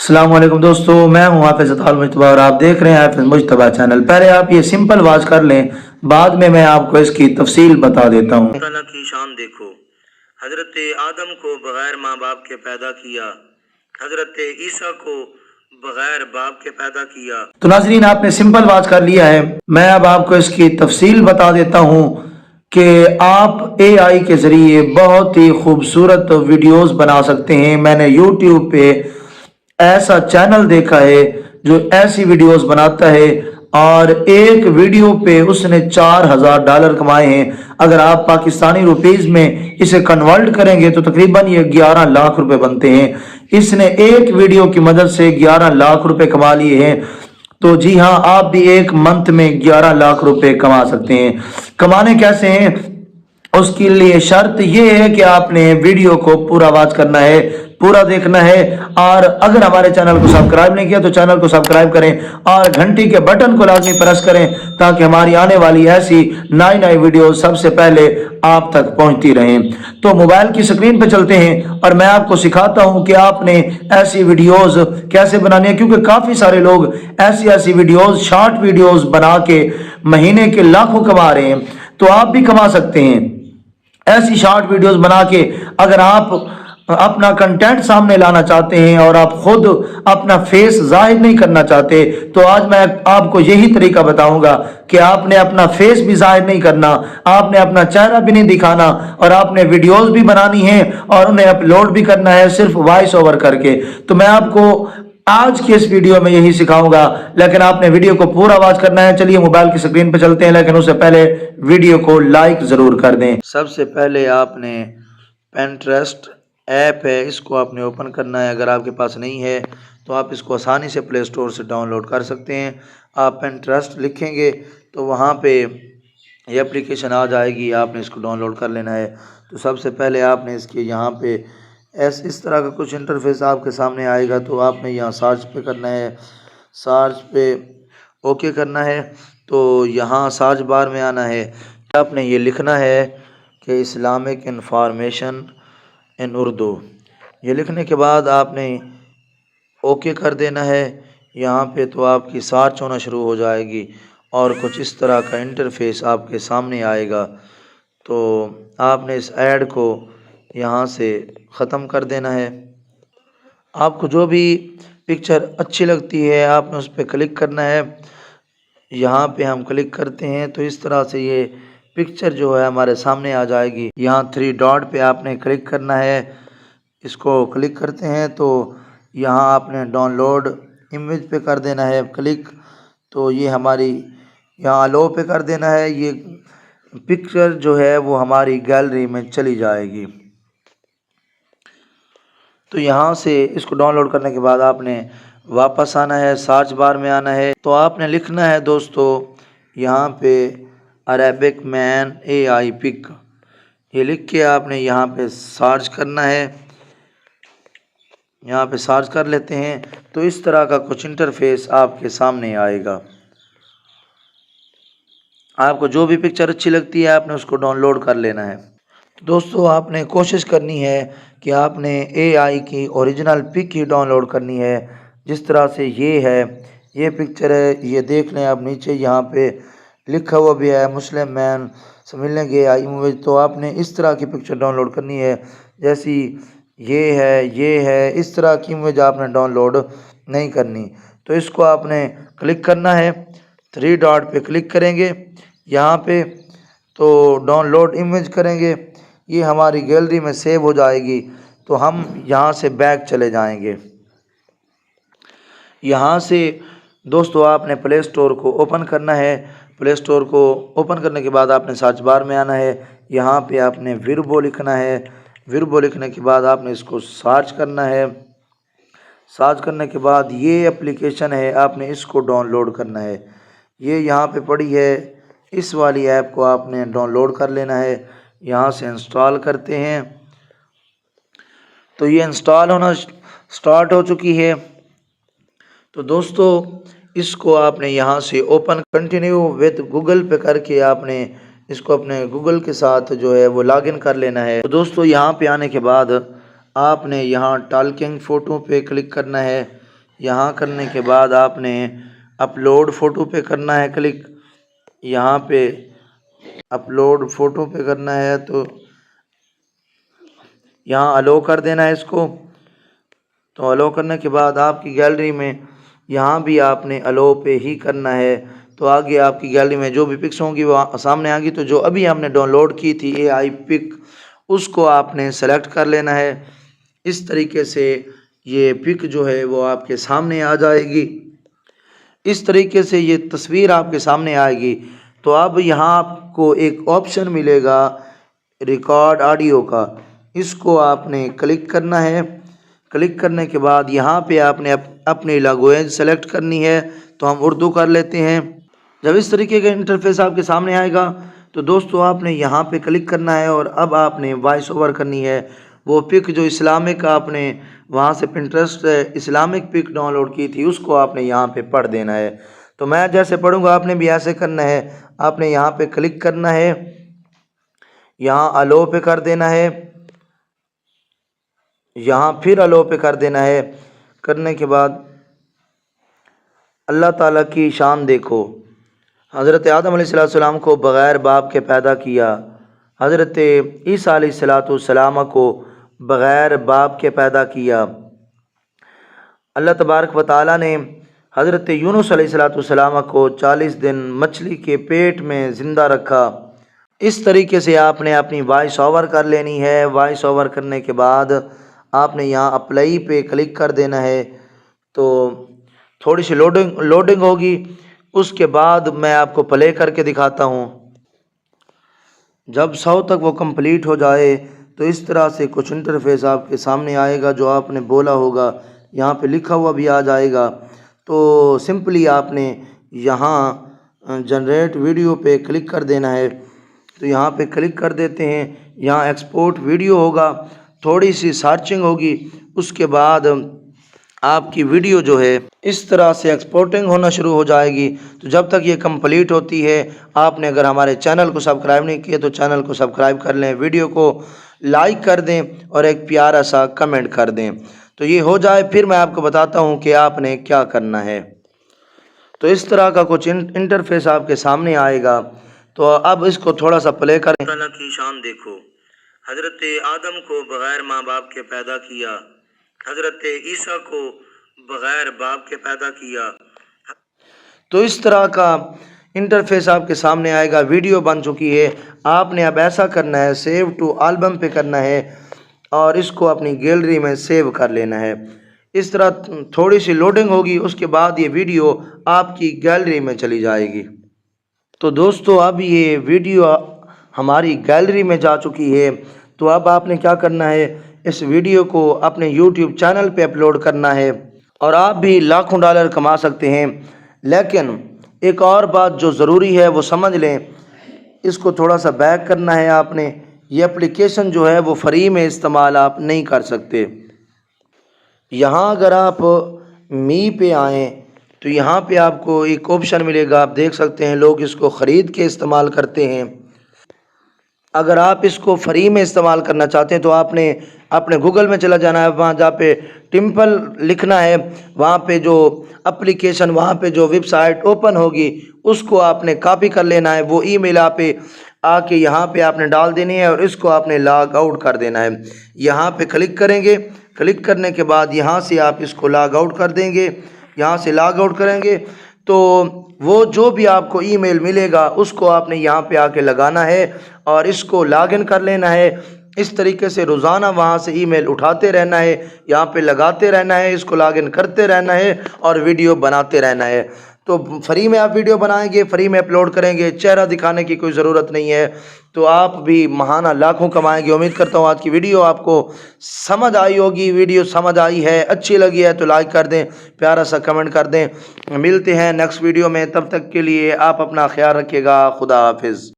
अस्सलाम वालेकुम दोस्तों, मैं हूं हाफिज अताल मुजतबा और आप देख रहे हैं हाफिज मुजतबा चैनल। पहले आप ये सिंपल वाच कर लें, बाद में मैं आपको इसकी तफसील बता देता हूं। अल्लाह ताला की शान देखो। हजरत आदम को बगैर माँ बाप के पैदा किया, हजरत ईसा को बगैर बाप के पैदा किया। तो नाजरीन, आपने सिंपल वाच कर लिया है। मैं अब आपको इसकी तफसील बता देता हूं कि आप AI के ज़रिए बहुत ही खूबसूरत वीडियोस बना सकते हैं। मैंने यूट्यूब पे ऐसा चैनल देखा है जो ऐसी वीडियोस बनाता है और एक वीडियो पे उसने $4000 कमाए हैं। अगर आप पाकिस्तानी रुपीस में इसे कन्वर्ट करेंगे तो तकरीबन ये 11 लाख रुपए बनते हैं। इसने एक वीडियो की मदद से 11 लाख रुपए कमा लिए हैं। तो जी हाँ, आप भी एक मंथ में 11 लाख रुपए कमा सकते हैं। कमाने कैसे हैं, उसके लिए शर्त यह है कि आपने वीडियो को पूरा वॉच करना है, पूरा देखना है। और अगर हमारे चैनल को सब्सक्राइब नहीं किया तो चैनल को सब्सक्राइब करें और घंटी के बटन को लाजमी प्रेस करें ताकि हमारी आने वाली ऐसी नई वीडियो सबसे पहले आप तक पहुंचती रहें। तो मोबाइल की स्क्रीन पर चलते हैं और मैं आपको सिखाता हूं कि आपने ऐसी वीडियोस कैसे बनानी है, क्योंकि काफी सारे लोग ऐसी वीडियोस, शॉर्ट वीडियोस बना के महीने के लाखों कमा रहे हैं। तो आप भी कमा सकते हैं ऐसी शॉर्ट वीडियोस बना के। अगर आप अपना कंटेंट सामने लाना चाहते हैं और आप खुद अपना फेस जाहिर नहीं करना चाहते, तो आज मैं आपको यही तरीका बताऊंगा कि आपने अपना फेस भी जाहिर नहीं करना, आपने अपना चेहरा भी नहीं दिखाना और आपने वीडियोस भी बनानी है और उन्हें अपलोड भी करना है सिर्फ वॉइस ओवर करके। तो मैं आपको आज की इस वीडियो में यही सिखाऊंगा, लेकिन आपने वीडियो को पूरा वॉच करना है। चलिए मोबाइल की स्क्रीन पर चलते हैं, लेकिन उससे पहले वीडियो को लाइक जरूर कर दें। सबसे पहले आपने Pinterest ऐप है, इसको आपने ओपन करना है। अगर आपके पास नहीं है तो आप इसको आसानी से प्ले स्टोर से डाउनलोड कर सकते हैं। आप Pinterest लिखेंगे तो वहाँ पे ये एप्लीकेशन आ जाएगी, आपने इसको डाउनलोड कर लेना है। तो सबसे पहले आपने इसके यहाँ पे इस तरह का कुछ इंटरफेस आपके सामने आएगा। तो आपने यहाँ सर्च पे करना है, सर्च पे ओके करना है। तो यहाँ सर्च बार में आना है, आपने ये लिखना है कि इस्लामिक इंफॉर्मेशन इन उर्दू। ये लिखने के बाद आपने ओके कर देना है यहाँ पे। तो आपकी सर्च होना शुरू हो जाएगी और कुछ इस तरह का इंटरफेस आपके सामने आएगा। तो आपने इस ऐड को यहाँ से ख़त्म कर देना है। आपको जो भी पिक्चर अच्छी लगती है आपने उस पर क्लिक करना है। यहाँ पे हम क्लिक करते हैं तो इस तरह से ये पिक्चर जो है हमारे सामने आ जाएगी। यहाँ 3 डॉट पे आपने क्लिक करना है। इसको क्लिक करते हैं तो यहाँ आपने डाउनलोड इमेज पे कर देना है क्लिक। तो ये हमारी यहाँ अलो पे कर देना है। ये पिक्चर जो है वो हमारी गैलरी में चली जाएगी। तो यहाँ से इसको डाउनलोड करने के बाद आपने वापस आना है, सर्च बार में आना है। तो आपने लिखना है दोस्तों यहाँ पे अरेबिक मैन AI पिक, ये लिख के आपने यहाँ पे सर्च करना है। यहाँ पे सर्च कर लेते हैं तो इस तरह का कुछ इंटरफेस आपके सामने आएगा। आपको जो भी पिक्चर अच्छी लगती है आपने उसको डाउनलोड कर लेना है। तो दोस्तों आपने कोशिश करनी है कि आपने AI की ओरिजिनल पिक ही डाउनलोड करनी है। जिस तरह से ये है, ये पिक्चर है, ये देख लें आप। नीचे यहाँ पे लिखा हुआ भी है मुस्लिम मैन से मिलने गए इमेज। तो आपने इस तरह की पिक्चर डाउनलोड करनी है, जैसी ये है इस तरह की इमेज आपने डाउनलोड नहीं करनी। तो इसको आपने क्लिक करना है, 3 डॉट पे क्लिक करेंगे यहाँ पे, तो डाउनलोड इमेज करेंगे, ये हमारी गैलरी में सेव हो जाएगी। तो हम यहाँ से बैक चले जाएंगे। यहाँ से दोस्तों आपने प्ले स्टोर को ओपन करना है। प्ले स्टोर को ओपन करने के बाद आपने सर्च बार में आना है। यहाँ पे आपने विरबो लिखना है। विरबो लिखने के बाद आपने इसको सर्च करना है। सर्च करने के बाद ये एप्लीकेशन है, आपने इसको डाउनलोड करना है। ये यहाँ पे पड़ी है, इस वाली ऐप को आपने डाउनलोड कर लेना है। यहाँ से इंस्टॉल करते हैं तो ये इंस्टॉल होना स्टार्ट हो चुकी है। तो दोस्तों इसको आपने यहाँ से ओपन कंटिन्यू विद गूगल पे करके आपने इसको अपने गूगल के साथ जो है वो लॉगिन कर लेना है। तो दोस्तों यहाँ पे आने के बाद आपने यहाँ टॉकिंग फ़ोटो पे क्लिक करना है। یہاں کرنے کے بعد آپ نے اپلوڈ فوٹو پہ کرنا ہے کلک. یہاں پہ اپلوڈ فوٹو پہ کرنا ہے تو یہاں الو کر دینا ہے اس کو. تو الو کرنے کے بعد آپ کی گیلری میں یہاں بھی آپ نے الو پہ ہی کرنا ہے. تو آگے آپ کی گیلری میں جو بھی پکس ہوں گی وہ سامنے آ گی. تو جو ابھی ہم نے ڈاؤن لوڈ کی تھی اے آئی پک اس کو آپ نے سلیکٹ کر لینا ہے. اس طریقے سے یہ پک جو ہے وہ آپ کے سامنے آ جائے گی. اس طریقے سے یہ تصویر آپ کے سامنے آئے گی. تو اب یہاں آپ کو ایک آپشن ملے گا ریکارڈ آڈیو کا. اس کو آپ نے کلک کرنا ہے. کلک کرنے کے بعد یہاں پہ آپ نے اپنی لینگویج سلیکٹ کرنی ہے. تو ہم اردو کر لیتے ہیں. جب اس طریقے کا انٹرفیس آپ کے سامنے آئے گا تو دوستو آپ نے یہاں پہ کلک کرنا ہے اور اب آپ نے وائس اوور کرنی ہے. وہ پک جو اسلامک آپ نے وہاں سے پنٹرسٹ اسلامک پک ڈاؤن لوڈ کی تھی اس کو آپ نے یہاں پہ پڑھ دینا ہے. تو میں جیسے پڑھوں گا آپ نے بھی ایسے کرنا ہے. آپ نے یہاں پہ کلک کرنا ہے, یہاں الو پہ کر دینا ہے, یہاں پھر الو پہ کر دینا ہے. کرنے کے بعد اللہ تعالیٰ کی شان دیکھو. حضرت آدم علیہ السلام کو بغیر باپ کے پیدا کیا. حضرت عیسیٰ علیہ السلام کو بغیر باپ کے پیدا کیا. اللہ تبارک و تعالیٰ نے حضرت یونس علیہ السلام کو 40 دن مچھلی کے پیٹ میں زندہ رکھا. اس طریقے سے آپ نے اپنی وائس اوور کر لینی ہے. وائس اوور کرنے کے بعد آپ نے یہاں اپلائی پہ کلک کر دینا ہے. تو تھوڑی سی لوڈنگ ہوگی. اس کے بعد میں آپ کو پلے کر کے دکھاتا ہوں. جب 100 تک وہ کمپلیٹ ہو جائے تو اس طرح سے کچھ انٹرفیس آپ کے سامنے آئے گا. جو آپ نے بولا ہوگا یہاں پہ لکھا ہوا بھی آ جائے گا. تو سمپلی آپ نے یہاں جنریٹ ویڈیو پہ کلک کر دینا ہے. تو یہاں پہ کلک کر دیتے ہیں. یہاں ایکسپورٹ ویڈیو ہوگا, تھوڑی سی سارچنگ ہوگی. اس کے بعد آپ کی ویڈیو جو ہے اس طرح سے ایکسپورٹنگ ہونا شروع ہو جائے گی. تو جب تک یہ کمپلیٹ ہوتی ہے آپ نے اگر ہمارے چینل کو سبسکرائب نہیں کیا تو چینل کو سبسکرائب کر لیں, ویڈیو کو لائک کر دیں اور ایک پیارا سا کمنٹ کر دیں. تو یہ ہو جائے پھر میں آپ کو بتاتا ہوں کہ آپ نے کیا کرنا ہے. تو اس طرح کا کچھ انٹرفیس آپ کے سامنے آئے گا. تو اب اس کو تھوڑا سا پلے کریں. اللہ تعالیٰ کی شان دیکھو. حضرت آدم کو بغیر ماں باپ کے پیدا کیا. حضرت عیسیٰ کو بغیر باپ کے پیدا کیا. تو اس طرح کا انٹرفیس آپ کے سامنے آئے گا. ویڈیو بن چکی ہے. آپ نے اب ایسا کرنا ہے, سیو ٹو البم پہ کرنا ہے اور اس کو اپنی گیلری میں سیو کر لینا ہے. اس طرح تھوڑی سی لوڈنگ ہوگی. اس کے بعد یہ ویڈیو آپ کی گیلری میں چلی جائے گی. تو دوستو اب یہ ویڈیو ہماری گیلری میں جا چکی ہے. تو اب آپ نے کیا کرنا ہے, اس ویڈیو کو اپنے یوٹیوب چینل پہ اپلوڈ کرنا ہے اور آپ بھی لاکھوں ڈالر کما سکتے ہیں. لیکن ایک اور بات جو ضروری ہے وہ سمجھ لیں. اس کو تھوڑا سا بیک کرنا ہے آپ نے. یہ اپلیکیشن جو ہے وہ فری میں استعمال آپ نہیں کر سکتے. یہاں اگر آپ می پہ آئیں تو یہاں پہ آپ کو ایک آپشن ملے گا. آپ دیکھ سکتے ہیں لوگ اس کو خرید کے استعمال کرتے ہیں. اگر آپ اس کو فری میں استعمال کرنا چاہتے ہیں تو آپ نے اپنے گوگل میں چلا جانا ہے. وہاں جہاں پہ ٹمپل لکھنا ہے وہاں پہ جو اپلیکیشن وہاں پہ جو ویب سائٹ اوپن ہوگی اس کو آپ نے کاپی کر لینا ہے. وہ ای میل آپ پہ آ کے یہاں پہ آپ نے ڈال دینی ہے اور اس کو آپ نے لاگ آؤٹ کر دینا ہے. یہاں پہ کلک کریں گے. کلک کرنے کے بعد یہاں سے آپ اس کو لاگ آؤٹ کر دیں گے. یہاں سے لاگ آؤٹ کریں گے تو وہ جو بھی آپ کو ای میل ملے گا اس کو آپ نے یہاں پہ آ کے لگانا ہے اور اس کو لاگ ان کر لینا ہے. اس طریقے سے روزانہ وہاں سے ای میل اٹھاتے رہنا ہے, یہاں پہ لگاتے رہنا ہے, اس کو لاگ ان کرتے رہنا ہے اور ویڈیو بناتے رہنا ہے. تو فری میں آپ ویڈیو بنائیں گے, فری میں اپلوڈ کریں گے, چہرہ دکھانے کی کوئی ضرورت نہیں ہے. تو آپ بھی ماہانہ لاکھوں کمائیں گے. امید کرتا ہوں آج کی ویڈیو آپ کو سمجھ آئی ہوگی. ویڈیو سمجھ آئی ہے, اچھی لگی ہے تو لائک کر دیں, پیارا سا کمنٹ کر دیں. ملتے ہیں نیکسٹ ویڈیو میں. تب تک کے لیے آپ اپنا خیال رکھیے گا. خدا حافظ.